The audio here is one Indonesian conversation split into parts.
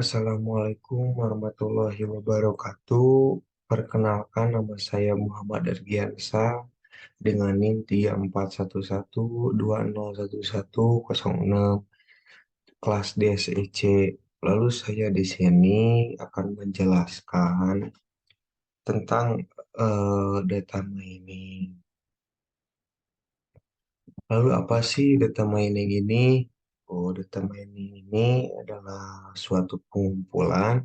Assalamualaikum warahmatullahi wabarakatuh. Perkenalkan nama saya Muhammad Argiansa dengan NIM 3411201106 kelas DSEC. Lalu saya di sini akan menjelaskan tentang data mining. Lalu apa sih data mining ini? Oh, data mining ini adalah suatu pengumpulan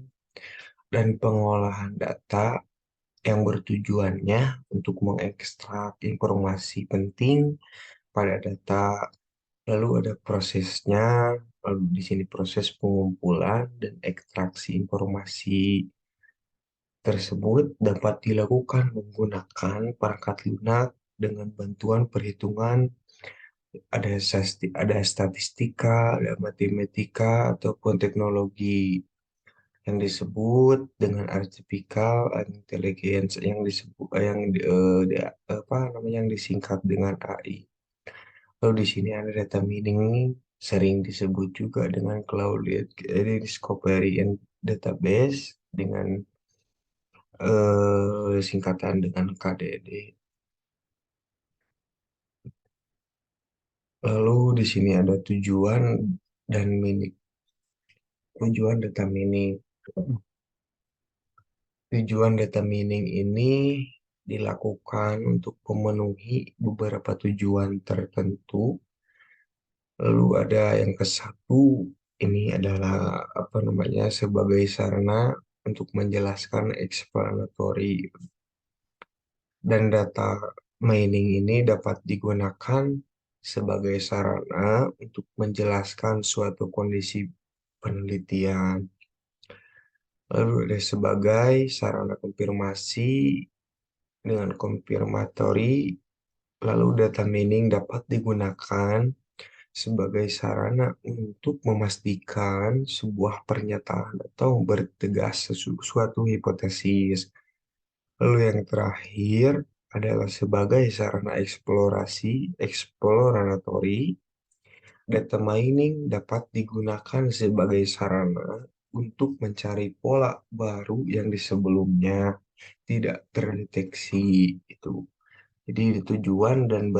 dan pengolahan data yang bertujuannya untuk mengekstrak informasi penting pada data. Lalu ada prosesnya, lalu di sini proses pengumpulan dan ekstraksi informasi tersebut dapat dilakukan menggunakan perangkat lunak dengan bantuan perhitungan, ada statistika, ada matematika ataupun teknologi yang disebut dengan artificial intelligence yang disebut apa namanya yang disingkat dengan AI. Lalu di sini ada data mining sering disebut juga dengan cloud discovery and database dengan singkatan dengan KDD. Lalu di sini ada dan mining tujuan data mining. Tujuan data mining ini dilakukan untuk memenuhi beberapa tujuan tertentu. Lalu ada yang ke satu, ini adalah apa namanya sebagai sarana untuk menjelaskan explanatory dan data mining ini dapat digunakan sebagai sarana untuk menjelaskan suatu kondisi penelitian. Lalu ada sebagai sarana konfirmasi dengan confirmatory. Lalu data mining dapat digunakan sebagai sarana untuk memastikan sebuah pernyataan atau bertegas suatu hipotesis. Lalu yang terakhir adalah sebagai sarana eksplorasi, exploratory. Data mining dapat digunakan sebagai sarana untuk mencari pola baru yang di sebelumnya tidak terdeteksi itu. Jadi tujuan dan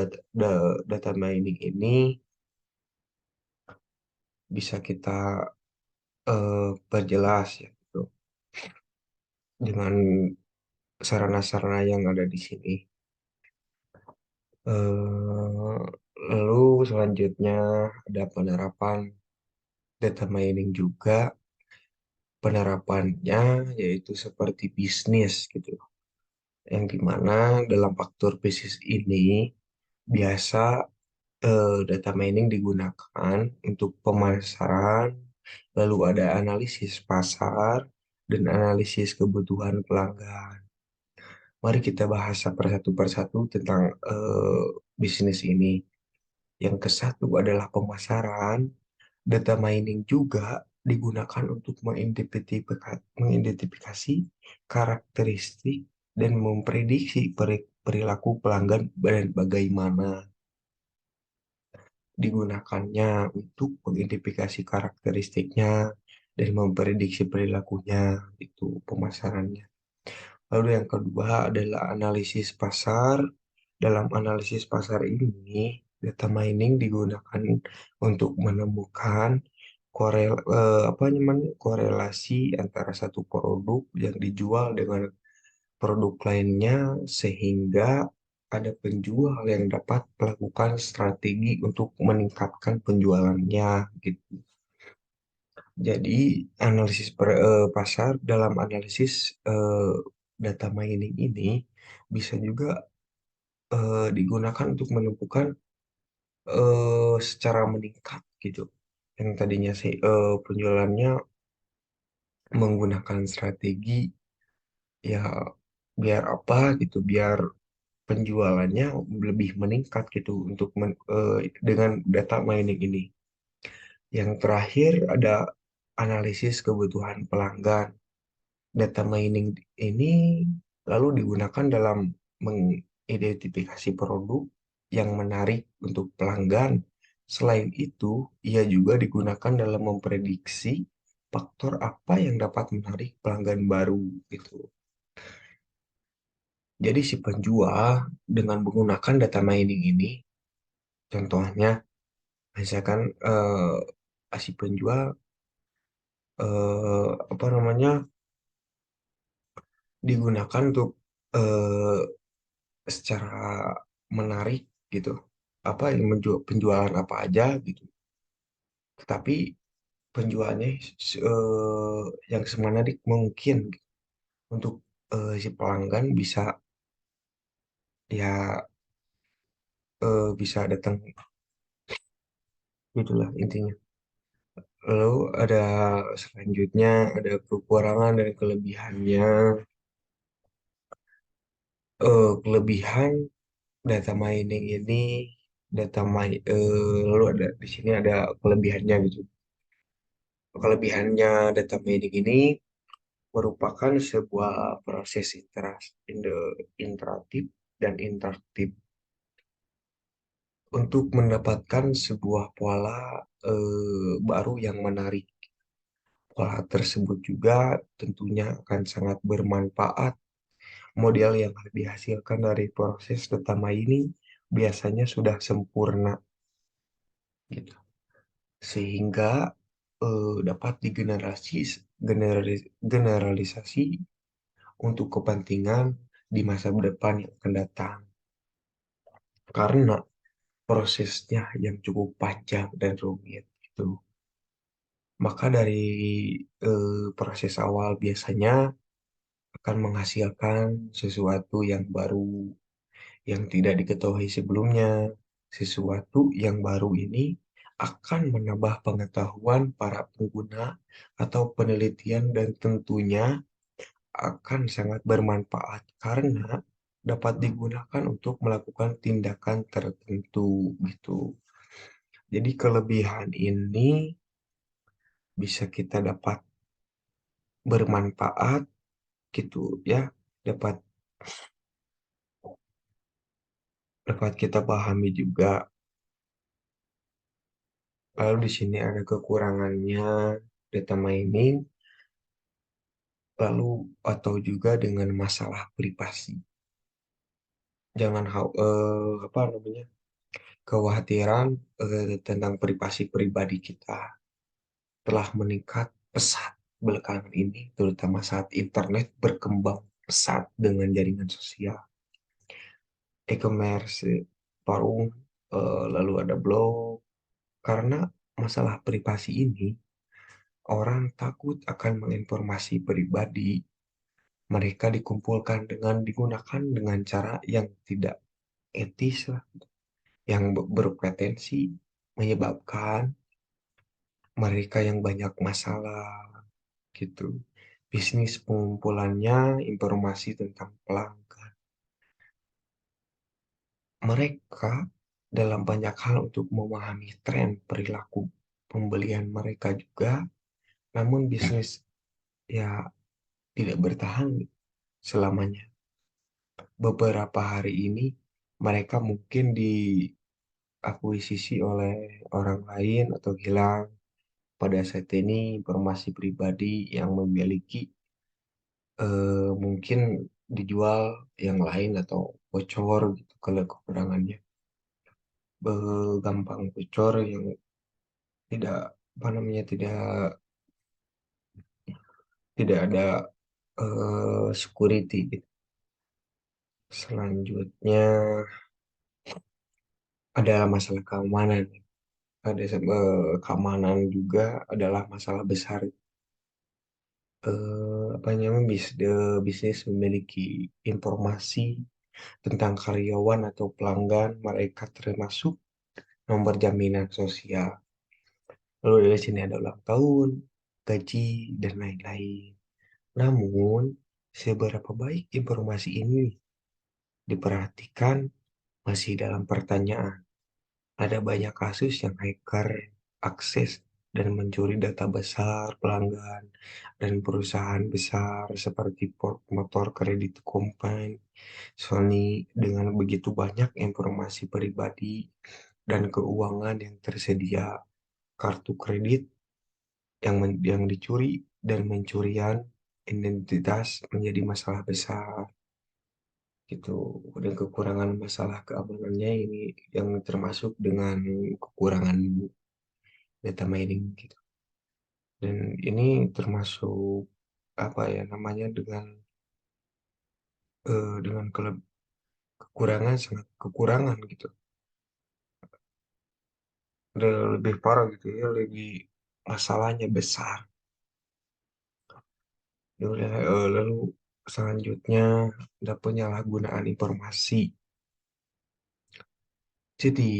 data mining ini bisa kita perjelas ya gitu, dengan sarana-sarana yang ada di sini. Eh, Lalu selanjutnya ada penerapan data mining juga. Penerapannya yaitu seperti bisnis gitu. Yang dimana dalam faktor bisnis ini biasa data mining digunakan untuk pemasaran, lalu ada analisis pasar, dan analisis kebutuhan pelanggan. Mari kita bahas persatu tentang bisnis ini. Yang ke satu adalah pemasaran. Data mining juga digunakan untuk mengidentifikasi karakteristik dan memprediksi perilaku pelanggan dan bagaimana digunakannya untuk mengidentifikasi karakteristiknya dan memprediksi perilakunya. Itu pemasarannya. Lalu yang kedua adalah analisis pasar. Dalam analisis pasar ini, data mining digunakan untuk menemukan apa namanya korelasi antara satu produk yang dijual dengan produk lainnya sehingga ada penjual yang dapat melakukan strategi untuk meningkatkan penjualannya gitu. Jadi pasar dalam analisis data mining ini bisa juga digunakan untuk menentukan secara meningkat gitu. Yang tadinya sih penjualannya menggunakan strategi ya biar apa gitu, biar penjualannya lebih meningkat gitu dengan data mining ini. Yang terakhir ada analisis kebutuhan pelanggan. Data mining ini lalu digunakan dalam mengidentifikasi produk yang menarik untuk pelanggan. Selain itu, ia juga digunakan dalam memprediksi faktor apa yang dapat menarik pelanggan baru gitu. Jadi si penjual dengan menggunakan data mining ini, contohnya misalkan si penjual apa namanya digunakan untuk eh, secara menarik gitu. Apa yang penjualan apa aja gitu. Tetapi penjualnya yang semenarik mungkin gitu. Untuk si pelanggan bisa ya bisa datang gitulah intinya. Lalu ada selanjutnya ada kekurangan dan kelebihannya. Kelebihan data mining ini lalu ada di sini ada kelebihannya gitu. Kelebihannya data mining ini merupakan sebuah proses interaktif dan interaktif untuk mendapatkan sebuah pola baru yang menarik. Pola tersebut juga tentunya akan sangat bermanfaat. Model yang dihasilkan dari proses data mining biasanya sudah sempurna gitu. Sehingga dapat generalisasi untuk kepentingan di masa depan yang akan datang. Karena prosesnya yang cukup panjang dan rumit gitu. Maka dari proses awal biasanya akan menghasilkan sesuatu yang baru yang tidak diketahui sebelumnya. Sesuatu yang baru ini akan menambah pengetahuan para pengguna atau penelitian dan tentunya akan sangat bermanfaat karena dapat digunakan untuk melakukan tindakan tertentu gitu. Jadi kelebihan ini bisa kita dapat bermanfaat gitu ya, dapat dapat kita pahami juga. Lalu di sini ada kekurangannya data mining, lalu atau juga dengan masalah privasi. Jangan apa namanya kekhawatiran tentang privasi pribadi kita telah meningkat pesat belakangan ini, terutama saat internet berkembang pesat dengan jaringan sosial, e-commerce, forum, lalu ada blog. Karena masalah privasi ini, orang takut akan menginformasi pribadi mereka digunakan dengan cara yang tidak etis lah, yang berpotensi menyebabkan mereka yang banyak masalah gitu. Bisnis pengumpulannya informasi tentang pelanggan. Mereka dalam banyak hal untuk memahami tren perilaku pembelian mereka juga, namun bisnis ya tidak bertahan selamanya. Beberapa hari ini mereka mungkin diakuisisi oleh orang lain atau hilang. Pada saat ini informasi pribadi yang memiliki mungkin dijual yang lain atau bocor gitu kalau kekurangannya gampang bocor yang tidak apa namanya tidak ada security gitu. Selanjutnya ada masalah keamanan. Ada keamanan juga adalah masalah besar. Apa namanya bisnis memiliki informasi tentang karyawan atau pelanggan mereka termasuk nomor jaminan sosial. Lalu dari sini ada ulang tahun, gaji, dan lain-lain. Namun, seberapa baik informasi ini diperhatikan masih dalam pertanyaan. Ada banyak kasus yang hacker akses dan mencuri data besar pelanggan dan perusahaan besar seperti Ford Motor Credit Company, Sony dengan begitu banyak informasi pribadi dan keuangan yang tersedia, kartu kredit yang dicuri dan pencurian identitas menjadi masalah besar gitu. Dan kekurangan masalah keamanannya ini yang termasuk dengan kekurangan data mining gitu. Dan ini termasuk apa ya namanya dengan kekurangan sangat kekurangan gitu. Dan lebih parah gitu ya, lebih masalahnya besar. Lalu selanjutnya ada penyalahgunaan informasi. Jadi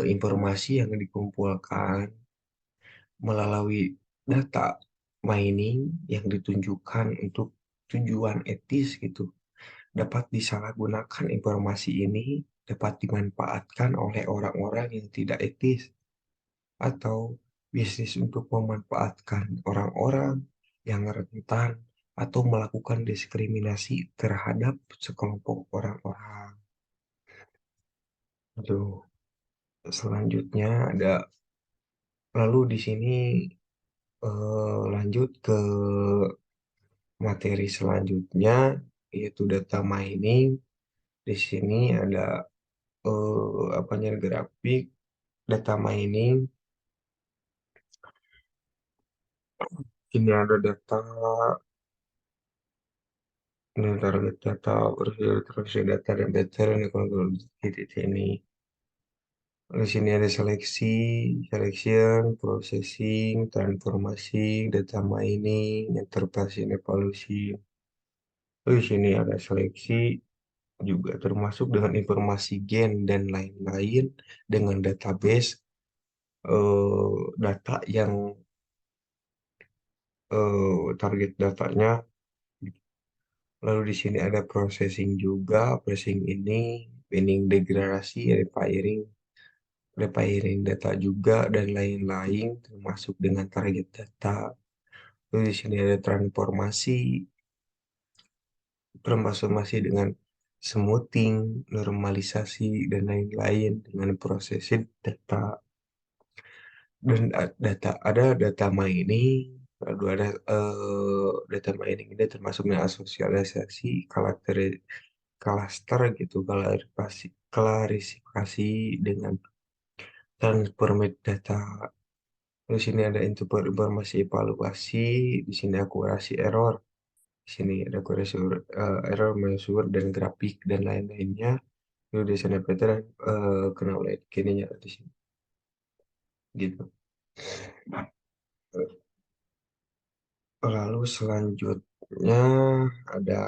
informasi yang dikumpulkan melalui data mining yang ditunjukkan untuk tujuan etis gitu dapat disalahgunakan. Informasi ini dapat dimanfaatkan oleh orang-orang yang tidak etis atau bisnis untuk memanfaatkan orang-orang yang rentan atau melakukan diskriminasi terhadap sekelompok orang-orang. Aduh, selanjutnya ada lalu di sini lanjut ke materi selanjutnya yaitu data mining. Di sini ada apanya grafik data mining. Ini ada data, ini target data, versi data dan data ini kalau di sini. Di sini ada seleksi, selection, processing, transformasi, data mining, interpretasi, dan evaluasi. Di sini ada seleksi juga termasuk dengan informasi gen dan lain-lain dengan database data yang target datanya. Lalu di sini ada processing juga. Processing ini binning degradasi, refiring data juga dan lain-lain termasuk dengan target data. Lalu di sini ada transformasi, transformasi dengan smoothing, normalisasi dan lain-lain dengan processing data. Dan ada data mining, lalu ada data mining ini termasuk dengan asosialisasi klaster gitu, klarifikasi dengan transformate data. Di sini ada input informasi evaluasi, di sini akurasi error, di sini ada akurasi error, measure dan grafik dan lain-lainnya. Lalu di sana pattern kenal kininya di sini gitu. Lalu selanjutnya ada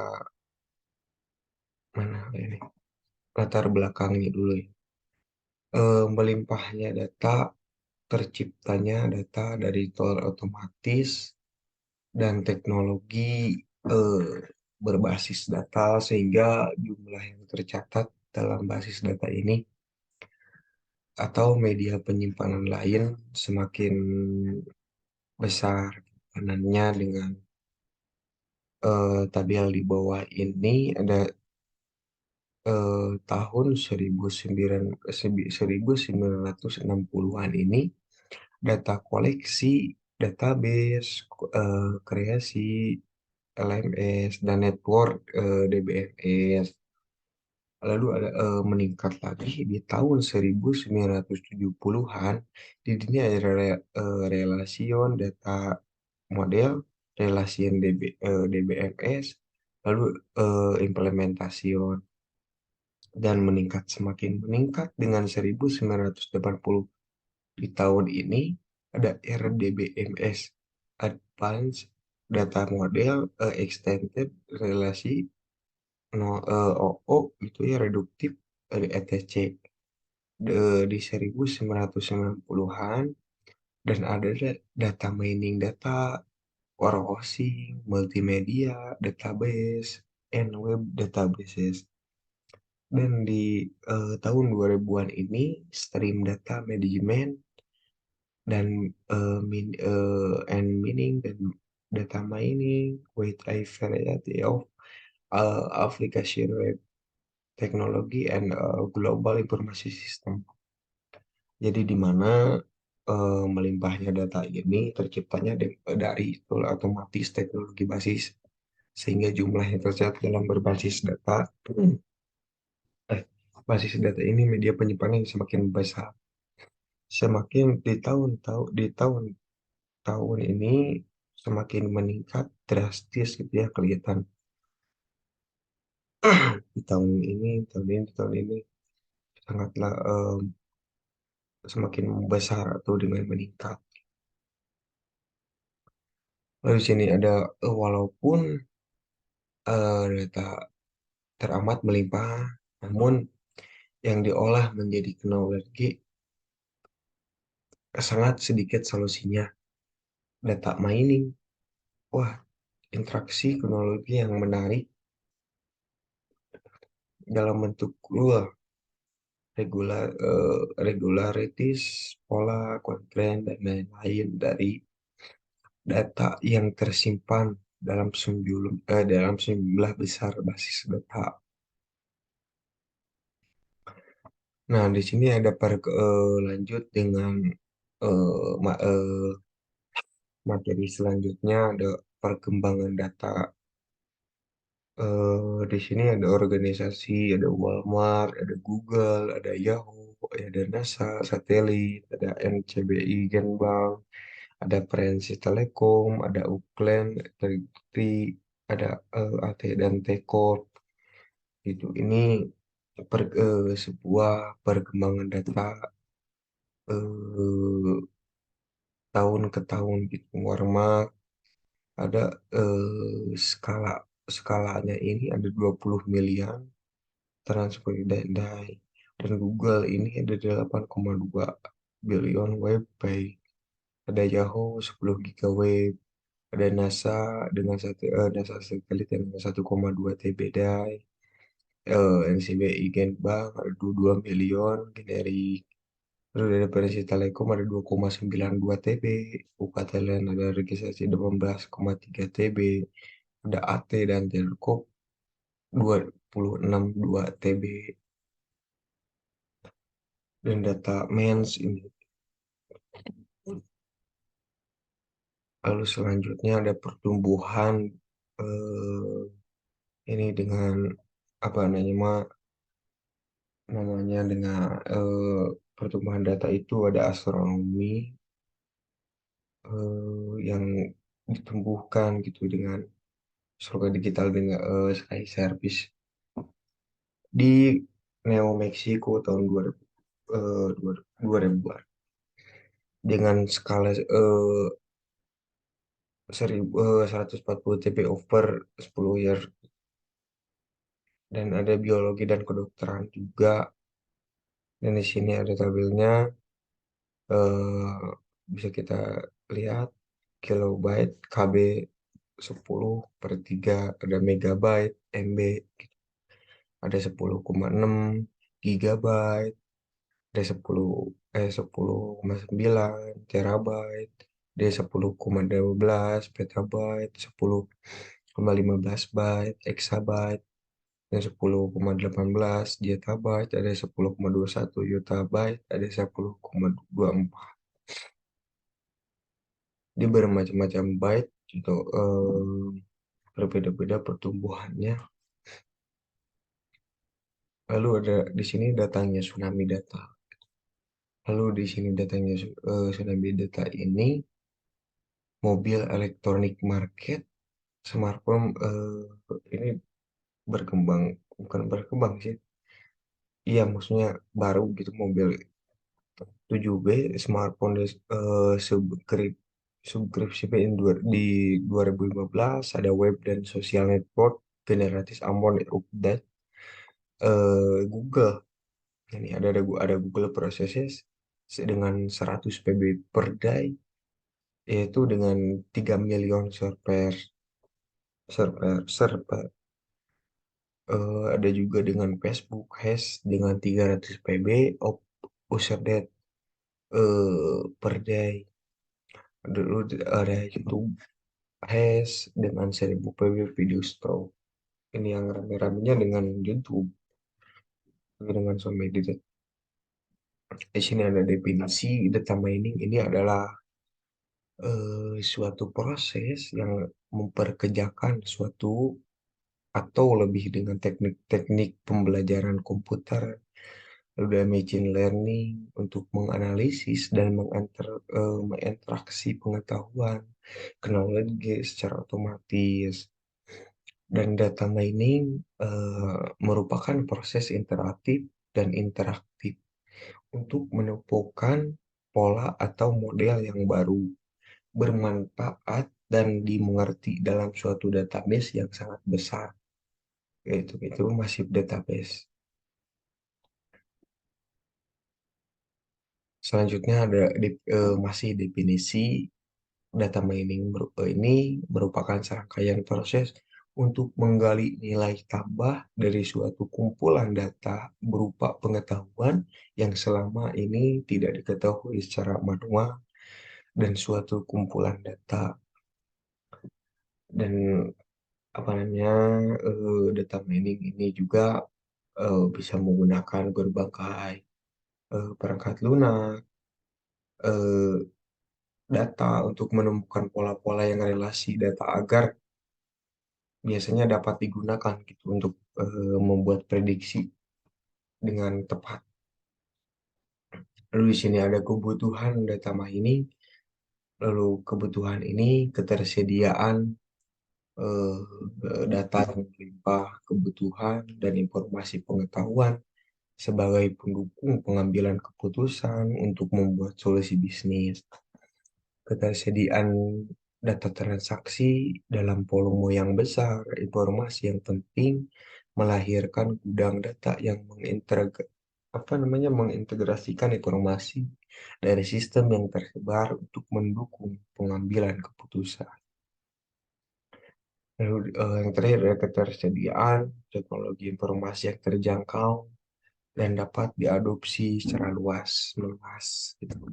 mana ini latar belakangnya dulu ya. Melimpahnya data, terciptanya data dari tol otomatis dan teknologi eh, berbasis data sehingga jumlah yang tercatat dalam basis data ini atau media penyimpanan lain semakin besar penyimpanan dengan tabel di bawah ini ada tahun 1960-an ini data koleksi, database, kreasi, LMS, dan network DBMS. Lalu ada meningkat lagi di tahun 1970-an. Di dunia ada relation data model, relation DBMS, lalu implementation dan meningkat semakin meningkat dengan 1980. Di tahun ini ada RDBMS, Advanced Data Model, Extended Relasi no, OO itu ya reduktif dari ETC di 1990-an. Dan ada data mining data, warehousing, multimedia, database, and web databases. Dan di tahun 2000-an ini stream data management dan and mining dan data mining with a variety of application web technology and global information system. Jadi di mana melimpahnya data ini terciptanya dari itulah otomatis teknologi basis sehingga jumlahnya tercatat dalam berbasis data eh, basis data ini media penyimpanan yang semakin besar semakin di tahun ini semakin meningkat drastis gitu ya kelihatan di tahun ini sangatlah semakin membesar atau dengan meningkat. Lalu di sini ada walaupun data teramat melimpah, namun yang diolah menjadi teknologi sangat sedikit solusinya. Data mining, wah, interaksi teknologi yang menarik dalam bentuk luar, regularities, pola, konten, dan lain-lain dari data yang tersimpan dalam sejumlah besar basis data. Nah, di sini ada lanjut dengan materi selanjutnya ada perkembangan data. Di sini ada organisasi, ada Walmart, ada Google, ada Yahoo, ada NASA, satelit, ada NCBI, Genbank, ada Prensi Telekom, ada Uklen, Tri, ada AT dan Tekor. Ini sebuah perkembangan data eh, tahun ke tahun gitu. Warma ada skala skalanya ini ada 20 miliar transfer dan Google ini ada 8,2 billion web page. Ada Yahoo 10 giga web. Ada NASA NASA satelit dengan 1,2 TB die. NCBI Genbank ada 22 miliar generik. Terus dari Persi Telekom ada 2,92 TB. UKTLN ada registrasi 18,3 TB. Ada AT dan Telkom 26,2 TB. Dan data mens ini. Lalu selanjutnya ada pertumbuhan eh, ini dengan apa namanya dengan pertumbuhan data itu ada astronomi yang ditumbuhkan gitu dengan surga digital dengan Sky Service di Neo Mexico tahun 2000, 2000-an dengan skala 140 TB over 10 year dan ada biologi dan kedokteran juga dan di sini ada tabelnya eh, bisa kita lihat kilobyte KB 10/3 ada megabyte MB ada 10,6 gigabyte ada 10,9 terabyte ada 10,12 petabyte 10,15 byte exabyte dan 10,18 gigabyte ada 10,21 yottabyte ada 10,24 dia bermacam-macam byte untuk berbeda-beda pertumbuhannya. Lalu ada di sini datangnya tsunami data. Lalu di sini datangnya tsunami data ini mobil elektronik market smartphone ini berkembang bukan berkembang sih. Iya maksudnya baru gitu mobil 7B smartphone subskripsi di 2015 ada web dan social network generatif Ambon update Google. Ini ada Google Processes dengan 100 PB per day, yaitu dengan 3 miliar server server. Ada juga dengan Facebook Hash dengan 300 PB user date per day. Dulu ada YouTube Hash dengan 1000 PB video store. Ini yang rame-ramenya dengan YouTube dengan Somedit. Di sini ada definisi data mining ini adalah suatu proses yang memperkerjakan suatu atau lebih dengan teknik-teknik pembelajaran komputer dan machine learning untuk menganalisis dan menginteraksi pengetahuan, knowledge secara otomatis. Dan data mining merupakan proses interaktif dan interaktif untuk menemukan pola atau model yang baru, bermanfaat dan dimengerti dalam suatu database yang sangat besar, yaitu itu masif database. Selanjutnya ada masih definisi data mining ini merupakan serangkaian proses untuk menggali nilai tambah dari suatu kumpulan data berupa pengetahuan yang selama ini tidak diketahui secara manual dan suatu kumpulan data dan apa namanya data mining ini juga bisa menggunakan berbagai perangkat lunak eh, data untuk menemukan pola-pola yang relasi data agar biasanya dapat digunakan gitu untuk membuat prediksi dengan tepat. Lalu di sini ada kebutuhan data mining, lalu kebutuhan ini ketersediaan eh, data yang melimpah, kebutuhan dan informasi pengetahuan sebagai pendukung pengambilan keputusan untuk membuat solusi bisnis. Ketersediaan data transaksi dalam volume yang besar, informasi yang penting melahirkan gudang data yang mengintegrasikan informasi dari sistem yang tersebar untuk mendukung pengambilan keputusan. Lalu yang terakhir adalah ketersediaan teknologi informasi yang terjangkau dan dapat diadopsi secara luas gitu.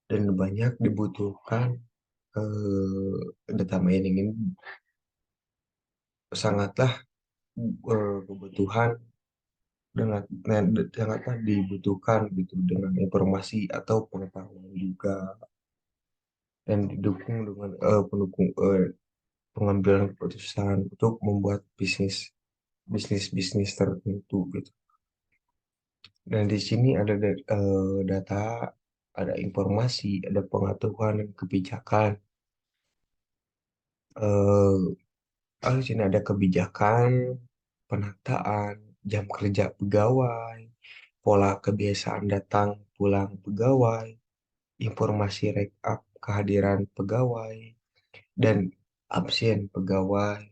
Dan banyak dibutuhkan data mining ini sangatlah kebutuhan dengan sangatlah dibutuhkan gitu dengan informasi atau pengetahuan juga dan didukung dengan pendukung pengambilan keputusan untuk membuat bisnis tertentu gitu. Dan di sini ada data, ada informasi, ada pengetahuan dan kebijakan. Eh, di sini ada kebijakan, penataan, jam kerja pegawai, pola kebiasaan datang pulang pegawai, informasi rekap kehadiran pegawai, dan absen pegawai.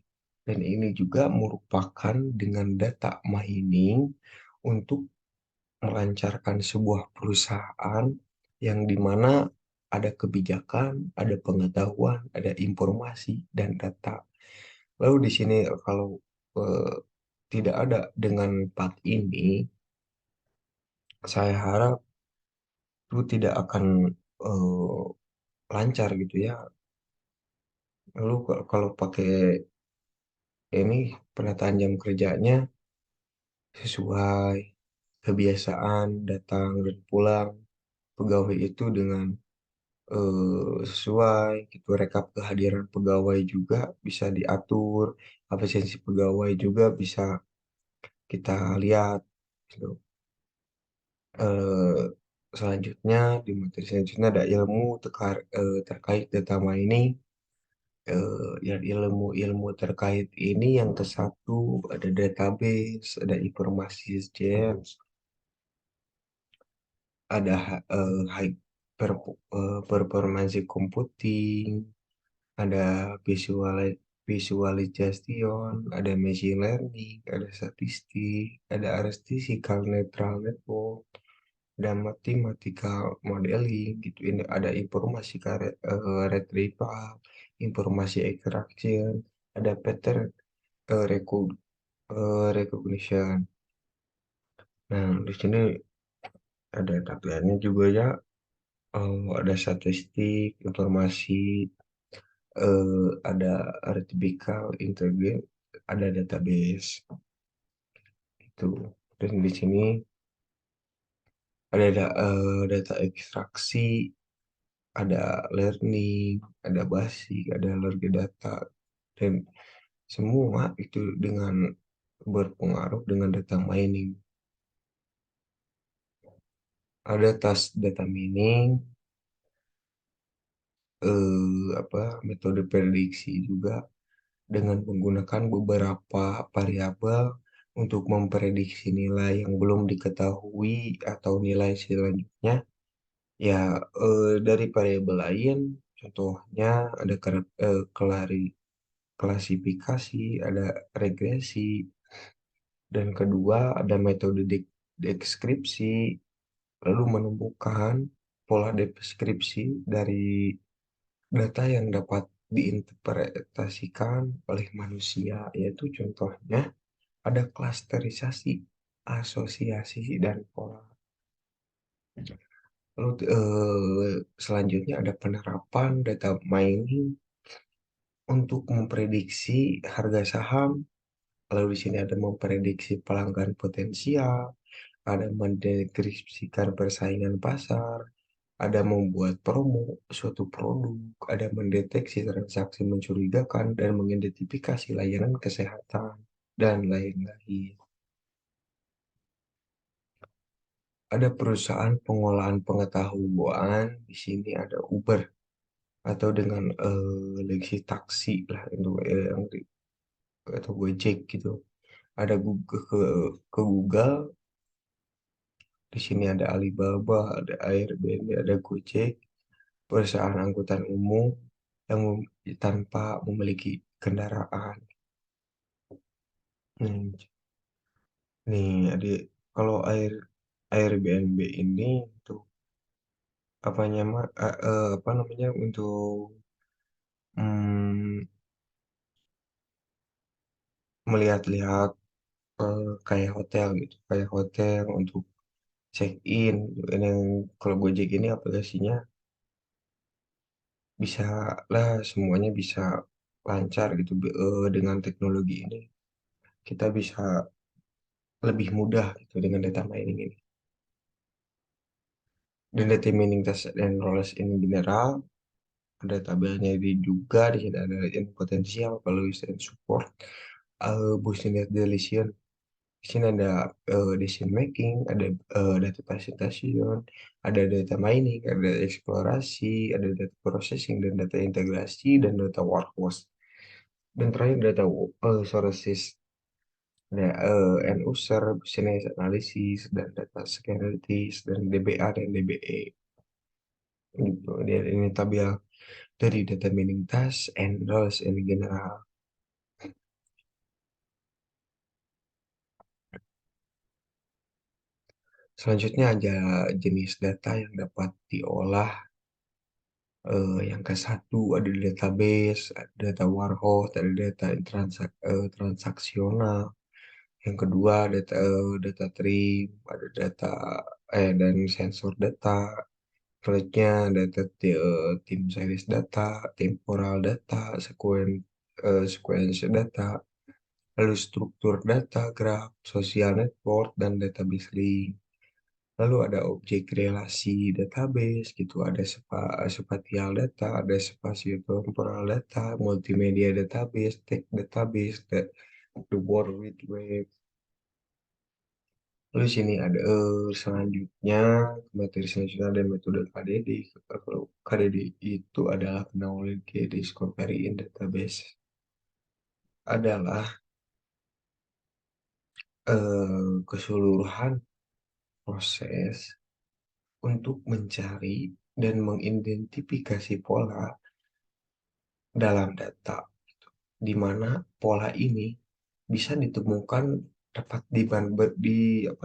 Dan ini juga merupakan dengan data mining untuk melancarkan sebuah perusahaan yang dimana ada kebijakan, ada pengetahuan, ada informasi, dan data. Lalu di sini kalau eh, tidak ada dengan part ini, saya harap itu tidak akan eh, lancar gitu ya. Lalu kalau pakai ini penataan jam kerjanya sesuai kebiasaan datang dan pulang pegawai itu dengan sesuai gitu rekap kehadiran pegawai juga bisa diatur absensi pegawai juga bisa kita lihat gitu. Eh, Selanjutnya di materi selanjutnya ada terkait data mining yang ilmu-ilmu terkait ini yang ke satu ada database ada informasi exchange ada high performance computing ada visualization, ada machine learning, ada statistik, ada statistical neutral network, ada mathematical modeling gitu. Ini ada informasi retrieval, informasi extraction, ada pattern recognition. Nah, di sini ada tabelannya juga ya. Ada statistik, informasi ada artificial intelligence, ada database itu. Dan di sini data ekstraksi, ada learning, ada basic, ada large data, dan semua itu dengan berpengaruh dengan data mining. Ada tas data mining, metode prediksi juga dengan menggunakan beberapa variabel untuk memprediksi nilai yang belum diketahui atau nilai selanjutnya. Ya, dari variabel lain, contohnya ada klasifikasi, ada regresi, dan kedua ada metode deskripsi, lalu menemukan pola deskripsi dari data yang dapat diinterpretasikan oleh manusia, yaitu contohnya ada klasterisasi, asosiasi, dan pola. Lalu selanjutnya ada penerapan data mining untuk memprediksi harga saham. Lalu di sini ada memprediksi pelanggan potensial, ada mendeskripsikan persaingan pasar, ada membuat promo suatu produk, ada mendeteksi transaksi mencurigakan dan mengidentifikasi layanan kesehatan dan lain-lain. Ada perusahaan pengolahan pengetahuan, di sini ada Uber atau dengan leksi taksi lah itu yang atau Gojek gitu. Ada Google ke Google, di sini ada Alibaba, ada Airbnb, ada Gojek, perusahaan angkutan umum yang tanpa memiliki kendaraan. Hmm, nih, adik, kalau Airbnb ini tuh apa namanya untuk hmm, melihat-lihat kayak hotel gitu, kayak hotel untuk check in. Dan yang kalau Gojek ini aplikasinya bisa lah semuanya bisa lancar gitu. Dengan teknologi ini kita bisa lebih mudah gitu dengan data mining ini. Dan data mining test and knowledge in general, ada tabelnya di juga, di sini ada yang potensial, values and support, business decision. Di sini ada decision making, ada data presentation, ada data mining, ada eksplorasi, ada data processing, dan data integrasi, dan data workforce. Dan terakhir data sources, ada end user, business analysis, dan data securities, dan DBA dan DBE. Gitu. Dia ini tabel dari data mining task and roles in general. Selanjutnya ada jenis data yang dapat diolah. Yang ke satu ada database, ada data warehouse, ada data transaksional. Yang kedua data trim, ada data dan sensor data. Selanjutnya data tim series data, temporal data, sequence data, lalu struktur data, graf, social network, dan database link. Lalu ada objek relasi database gitu, ada spatial data, ada spatiotemporal data, multimedia database, text database, the World Wide Web. Lalu sini ada selanjutnya materi selanjutnya ada metode KDD. Kalau KDD itu adalah Knowledge Discovery in Database, adalah keseluruhan proses untuk mencari dan mengidentifikasi pola dalam data, di mana pola ini bisa ditemukan dapat apa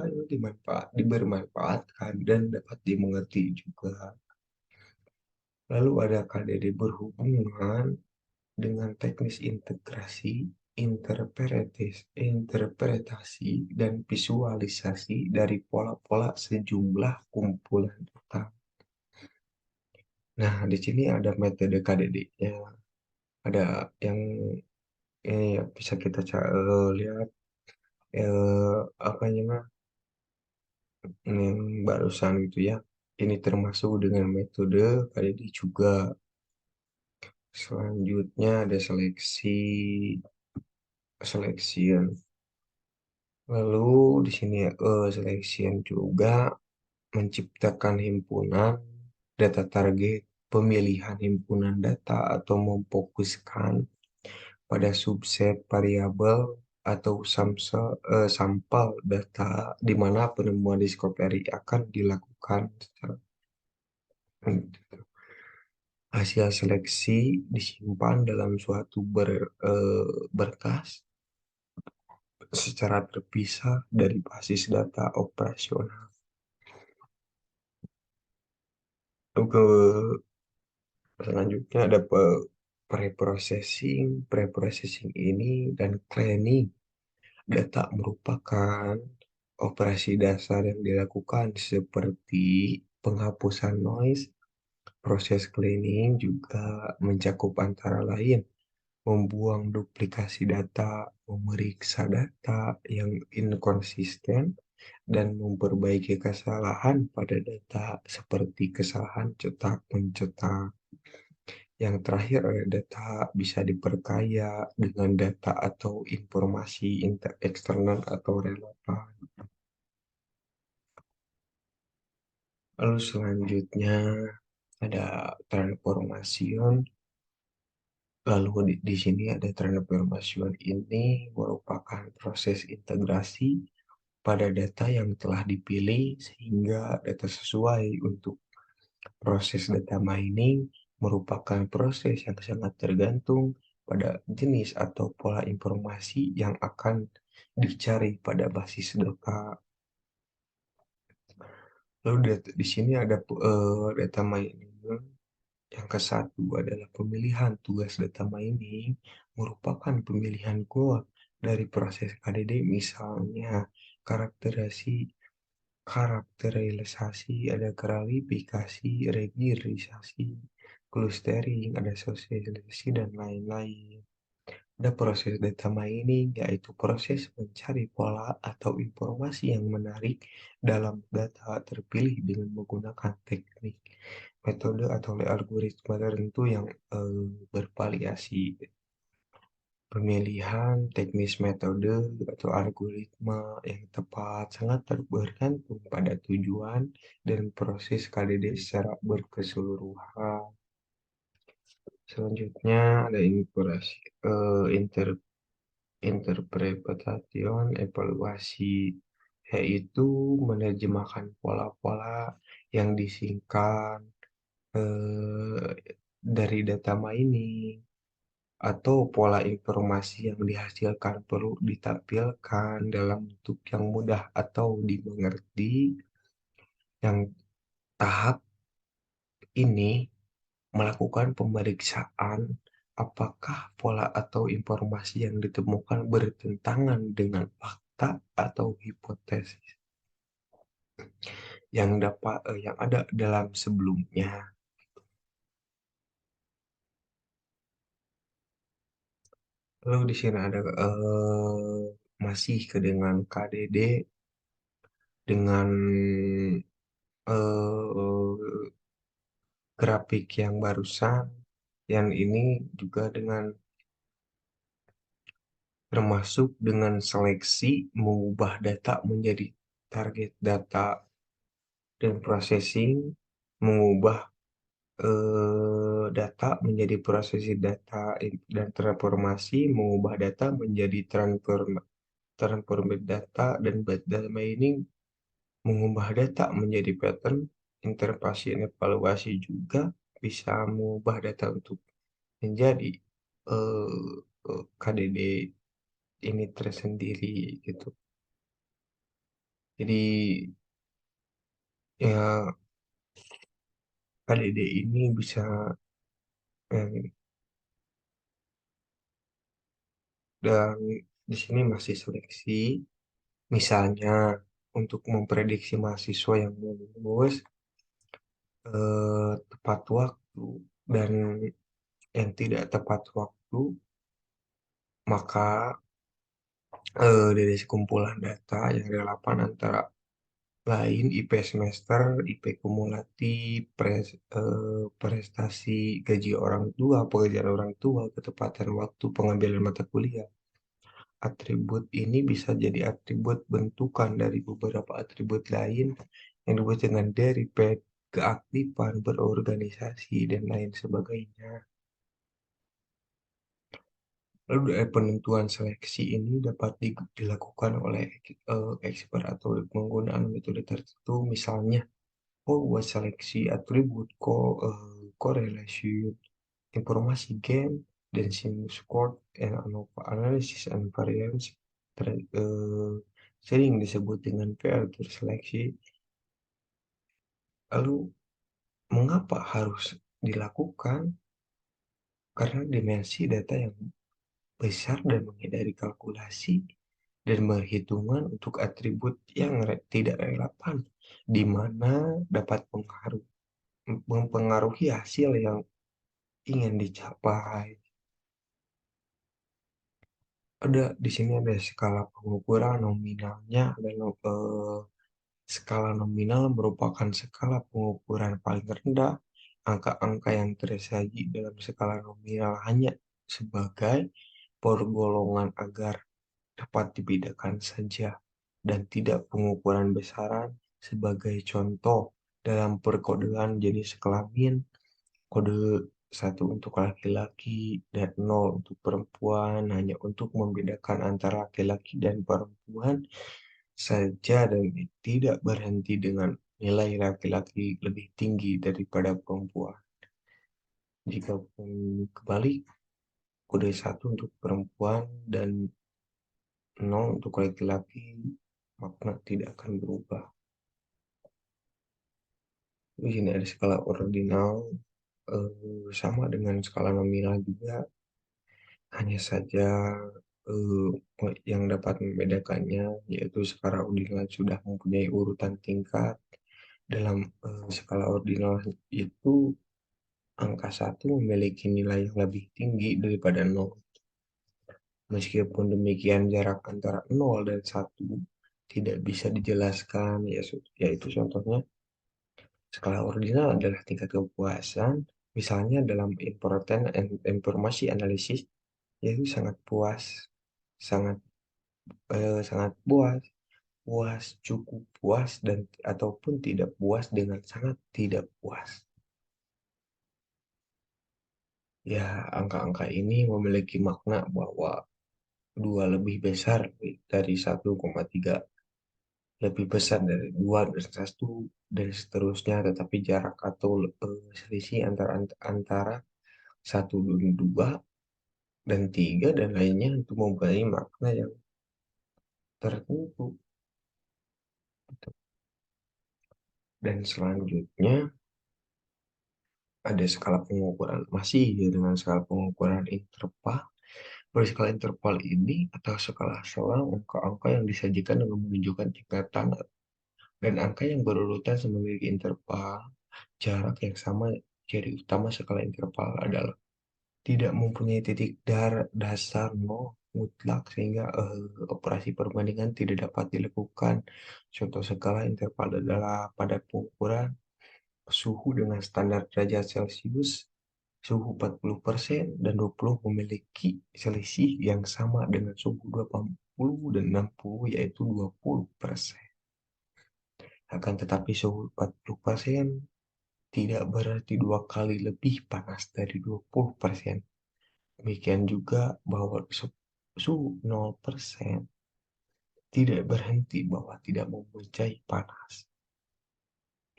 itu dibermanfaatkan dan dapat dimengerti juga. Lalu ada KDD berhubungan dengan teknis integrasi, interpretasi, dan visualisasi dari pola-pola sejumlah kumpulan data. Nah, di sini ada metode KDD-nya. Ada yang ini ya, bisa kita lihat apa namanya yang barusan gitu ya. Ini termasuk dengan metode KDD juga. Selanjutnya ada selection. Lalu di sini selection juga menciptakan himpunan data target, pemilihan himpunan data atau memfokuskan pada subset variabel atau sampel data di mana penemuan discovery akan dilakukan secara hasil seleksi disimpan dalam suatu berkas secara terpisah dari basis data operasional. Ke selanjutnya ada preprocessing. Preprocessing ini dan cleaning data merupakan operasi dasar yang dilakukan seperti penghapusan noise. Proses cleaning juga mencakup antara lain membuang duplikasi data, memeriksa data yang inkonsisten, dan memperbaiki kesalahan pada data seperti kesalahan cetak mencetak. Yang terakhir ada data bisa diperkaya dengan data atau informasi eksternal atau relevan. Lalu selanjutnya ada transformation. Lalu di sini ada transformation ini merupakan proses integrasi pada data yang telah dipilih sehingga data sesuai untuk proses data mining merupakan proses yang sangat tergantung pada jenis atau pola informasi yang akan dicari pada basis data. Lalu di sini ada data mining. Yang ke satu adalah pemilihan tugas data mining merupakan pemilihan goal dari proses KDD, misalnya karakterisasi karakterisasi, ada klarifikasi, regresasi, clustering, ada sosialisasi, dan lain-lain. Ada proses data mining, yaitu proses mencari pola atau informasi yang menarik dalam data terpilih dengan menggunakan teknik, metode, atau algoritma tertentu yang bervariasi. Pemilihan teknis metode atau algoritma yang tepat sangat bergantung pada tujuan dan proses KDD secara berkeseluruhan. Selanjutnya ada inter, interpretation evaluasi, yaitu menerjemahkan pola-pola yang disingkat dari data mining atau pola informasi yang dihasilkan perlu ditampilkan dalam bentuk yang mudah atau dimengerti. Yang tahap ini melakukan pemeriksaan apakah pola atau informasi yang ditemukan bertentangan dengan fakta atau hipotesis yang ada dalam sebelumnya. Lalu di sini ada masih ke dengan KDD dengan eh, grafik yang barusan, yang ini juga dengan termasuk dengan seleksi mengubah data menjadi target data dan processing mengubah data menjadi prosesi data dan transformasi mengubah data menjadi transformed data dan data mining mengubah data menjadi pattern. Interpretasi dan evaluasi juga bisa mengubah data untuk menjadi KDD ini tersendiri gitu. Jadi ya KDD ini bisa eh, dan di sini masih seleksi. Misalnya untuk memprediksi mahasiswa yang lulus tepat waktu dan yang tidak tepat waktu, maka dari sekumpulan data yang relevan antara lain, IP semester, IP kumulatif, prestasi gaji orang tua, pekerjaan orang tua, ketepatan waktu pengambilan mata kuliah. Atribut ini bisa jadi atribut bentukan dari beberapa atribut lain yang disebut dengan derivat, keaktifan, berorganisasi, dan lain sebagainya. Lalu penentuan seleksi ini dapat dilakukan oleh expert atau menggunakan metode tertentu, misalnya buat seleksi atribut correlation, informasi game, dan score and ANOVA analysis and variance sering disebut dengan filter seleksi. Lalu mengapa harus dilakukan? Karena dimensi data yang besar dan menghindari kalkulasi dan perhitungan untuk atribut yang tidak relevan, di mana dapat mempengaruhi hasil yang ingin dicapai. Di sini ada skala pengukuran nominalnya dan skala nominal merupakan skala pengukuran paling rendah. Angka-angka yang tersaji dalam skala nominal hanya sebagai pergolongan agar dapat dibedakan saja dan tidak pengukuran besaran. Sebagai contoh, dalam perkodean jenis kelamin, kode satu untuk laki-laki dan nol untuk perempuan hanya untuk membedakan antara laki-laki dan perempuan saja dan tidak berhenti dengan nilai laki-laki lebih tinggi daripada perempuan. Jika pun kebalik, kode satu untuk perempuan dan nol untuk laki-laki, makna tidak akan berubah. Di sini ada skala ordinal, sama dengan skala nominal juga, hanya saja yang dapat membedakannya yaitu skala ordinal sudah mempunyai urutan tingkat. Dalam skala ordinal itu angka 1 memiliki nilai yang lebih tinggi daripada 0. Meskipun demikian, jarak antara 0 dan 1 tidak bisa dijelaskan, yaitu contohnya skala ordinal adalah tingkat kepuasan, misalnya dalam informasi analisis, yaitu sangat puas, sangat sangat puas, puas, cukup puas, dan ataupun tidak puas dengan sangat tidak puas. Ya, angka-angka ini memiliki makna bahwa 2 lebih besar dari 1,3, lebih besar dari 2 dan 1, dan seterusnya, tetapi jarak atau selisih antara 1 dan 2 dan 3 dan lainnya itu mempunyai makna yang tertentu. Dan selanjutnya ada skala pengukuran, masih dengan skala pengukuran interval. Pada skala interval ini atau skala selang, angka-angka yang disajikan dengan menunjukkan tingkatan dan angka yang berurutan memiliki interval jarak yang sama. Ciri utama skala interval adalah tidak mempunyai titik dasar nol mutlak sehingga operasi perbandingan tidak dapat dilakukan. Contoh skala interval adalah pada pengukuran suhu dengan standar derajat Celcius, suhu 40% dan 20 memiliki selisih yang sama dengan suhu 80 dan 60 yaitu 20%. Akan tetapi suhu 40% tidak berarti 2 kali lebih panas dari 20%. Demikian juga bahwa suhu 0% tidak berhenti bahwa tidak memecah panas.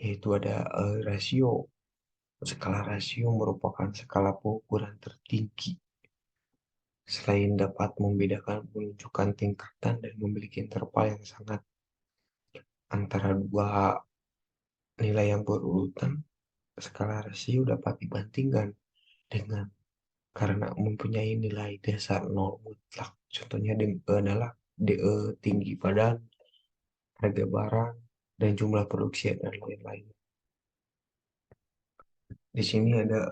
Yaitu ada rasio. Skala rasio merupakan skala pengukuran tertinggi. Selain dapat membedakan menunjukkan tingkatan dan memiliki interval yang sangat antara dua nilai yang berurutan, skala rasio dapat dibandingkan dengan karena mempunyai nilai dasar nol mutlak. Contohnya adalah tinggi badan, harga barang, dan jumlah produksi dan lain-lain. Di sini ada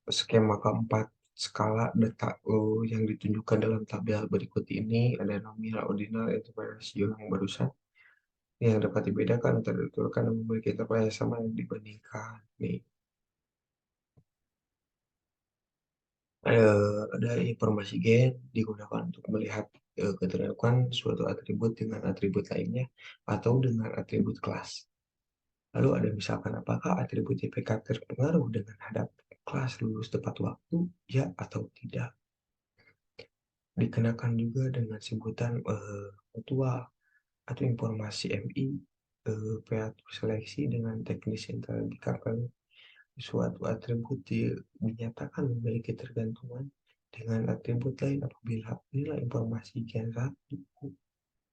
skema keempat skala data yang ditunjukkan dalam tabel berikut ini. Ada nominal, ordinal, interval, rasio yang barusan. Yang dapat dibedakan antara dituturkan dan memiliki interpretasi yang sama yang dibandingkan. Nih, ada informasi gen digunakan untuk melihat keterkaitan suatu atribut dengan atribut lainnya atau dengan atribut kelas. Lalu ada misalkan apakah atribut IPK terpengaruh dengan hadap kelas lulus tepat waktu, ya atau tidak. Dikenakan juga dengan sebutan mutual atau informasi MI, peatur seleksi dengan teknis yang dikatakan suatu atribut dinyatakan memiliki ketergantungan dengan atribut lain apabila nilai informasi gen 1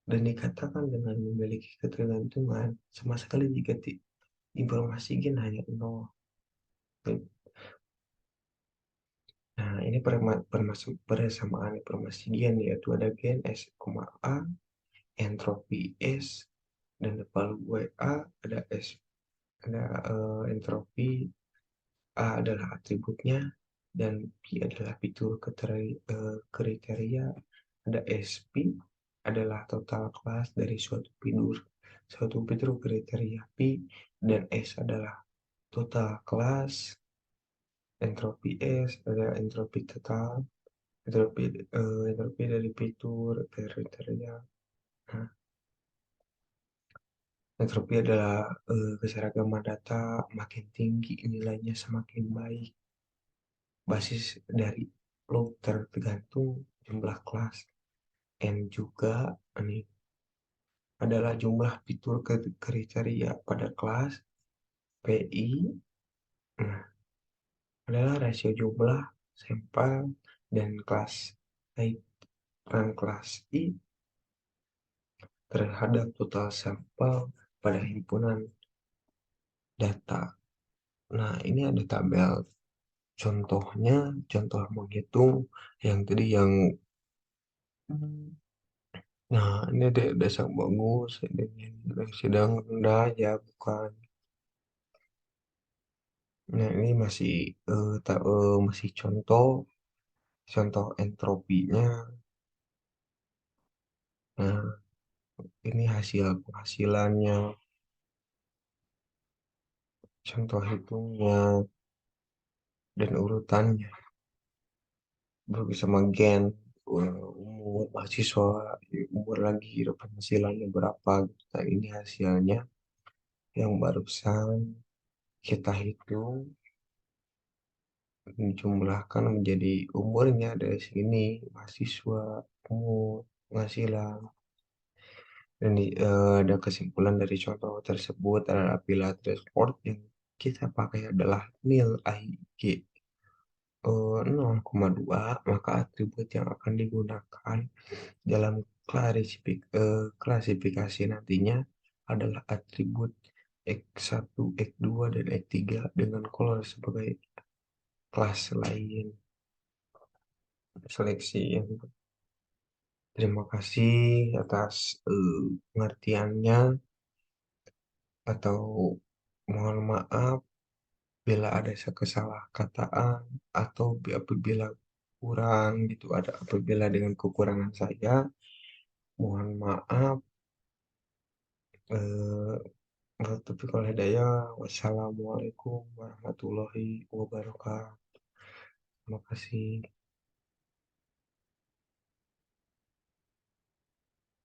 dan dikatakan dengan memiliki ketergantungan sama sekali jika informasi gen hanya 0. Nah, ini persamaan informasi gen yaitu ada gen S, A, entropi S, dan palu WA ada S, ada entropi A adalah atributnya dan P adalah fitur kriteria, ada SP adalah total kelas dari suatu fitur kriteria P, dan S adalah total kelas. Entropi S ada entropi total, entropi dari fitur kriteria. Nah, entropi adalah keseragaman data makin tinggi nilainya semakin baik. Basis dari load tergantung jumlah kelas. N juga ini adalah jumlah fitur kriteria pada kelas. PI nah, adalah rasio jumlah sampel dan kelas type dan kelas I terhadap total sampel pada himpunan data. Nah, ini ada tabel contohnya, contoh menghitung yang tadi yang nah ini ada yang bagus, ada yang sedang rendah ya bukan. Nah, ini masih masih contoh contoh entropinya. Nah, ini hasil penghasilannya, contoh hitungnya dan urutannya. Baru sama gen, umur mahasiswa, umur lagi, penghasilannya berapa gitu. Nah, ini hasilnya yang barusan kita hitung dijumlahkan menjadi umurnya dari sini, mahasiswa, umur, penghasilan. Dan ada kesimpulan dari contoh tersebut adalah bila threshold yang kita pakai adalah nil IG 0,2, maka atribut yang akan digunakan dalam klasifikasi nantinya adalah atribut X1, X2, dan X3 dengan color sebagai kelas lain. Seleksi yang terima kasih atas pengertiannya, atau mohon maaf bila ada kesalah kataan atau apabila kurang gitu, ada apabila dengan kekurangan saya mohon maaf. eh Tapi kalau hidayah, wassalamualaikum warahmatullahi wabarakatuh. Terima kasih.